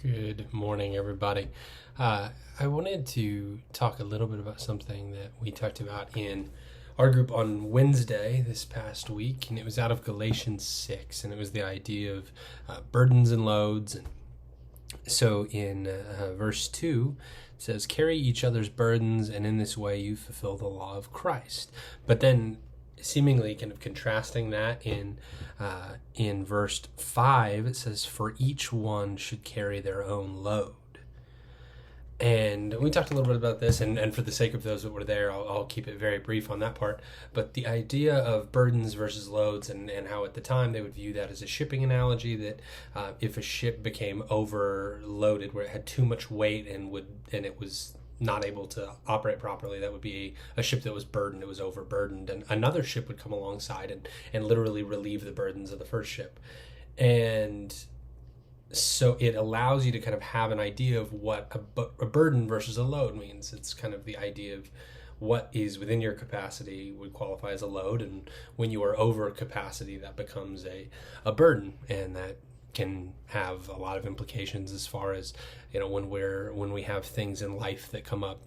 Good morning, everybody. I wanted to talk a little bit about something that we talked about in our group on Wednesday this past week, and it was out of Galatians 6, and it was the idea of burdens and loads. And so in verse 2, it says, "Carry each other's burdens, and in this way you fulfill the law of Christ." But then seemingly kind of contrasting that in verse 5, it says, "For each one should carry their own load." And we talked a little bit about this, and for the sake of those that were there, I'll keep it very brief on that part. But the idea of burdens versus loads, and how at the time they would view that as a shipping analogy, that if a ship became overloaded, where it had too much weight and it was not able to operate properly, that would be a ship that was burdened, it was overburdened, and another ship would come alongside and literally relieve the burdens of the first ship. And so it allows you to kind of have an idea of what a burden versus a load means. It's kind of the idea of what is within your capacity would qualify as a load, and when you are over capacity, that becomes a burden, and that can have a lot of implications as far as, when we have things in life that come up,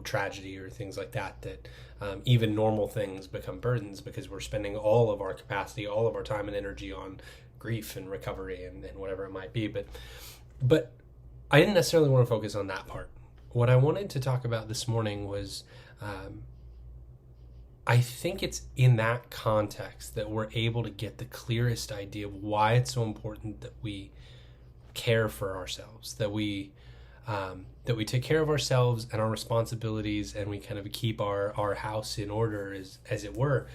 tragedy or things like that, even normal things become burdens because we're spending all of our capacity, all of our time and energy on grief and recovery and whatever it might be. But I didn't necessarily want to focus on that part. What I wanted to talk about this morning was, I think it's in that context that we're able to get the clearest idea of why it's so important that we care for ourselves, that we take care of ourselves and our responsibilities, and we kind of keep our house in order, as it were.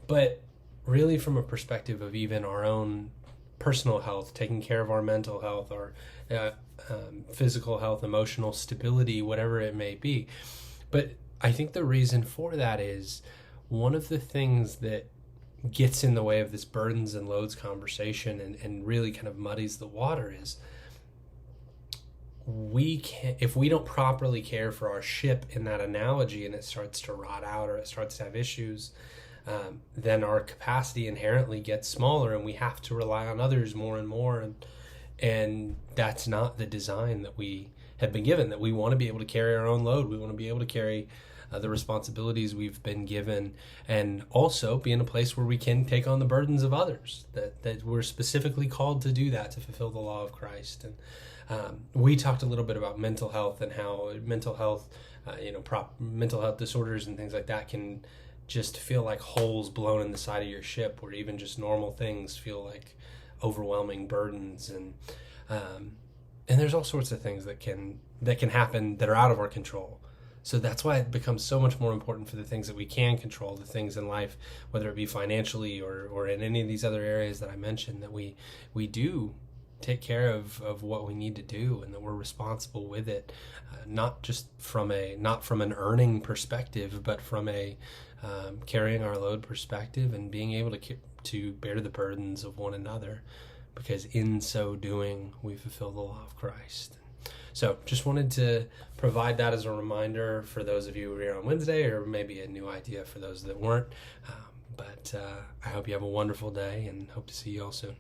But really from a perspective of even our own personal health, taking care of our mental health, our physical health, emotional stability, whatever it may be. But I think the reason for that is one of the things that gets in the way of this burdens and loads conversation and really kind of muddies the water is if we don't properly care for our ship in that analogy, and it starts to rot out or it starts to have issues, then our capacity inherently gets smaller, and we have to rely on others more and more, and that's not the design that we have been given. That we want to be able to carry our own load, we want to be able to carry the responsibilities we've been given, and also be in a place where we can take on the burdens of others, that we're specifically called to do that, to fulfill the law of Christ. And we talked a little bit about mental health and how mental health disorders and things like that can just feel like holes blown in the side of your ship, where even just normal things feel like overwhelming burdens, and there's all sorts of things that can happen that are out of our control. So that's why it becomes so much more important for the things that we can control, the things in life, whether it be financially or in any of these other areas that I mentioned, that we do take care of what we need to do, and that we're responsible with it, not from an earning perspective, but from a carrying our load perspective, and being able to bear the burdens of one another, because in so doing we fulfill the law of Christ. So just wanted to provide that as a reminder for those of you who were here on Wednesday, or maybe a new idea for those that weren't. But I hope you have a wonderful day, and hope to see you all soon.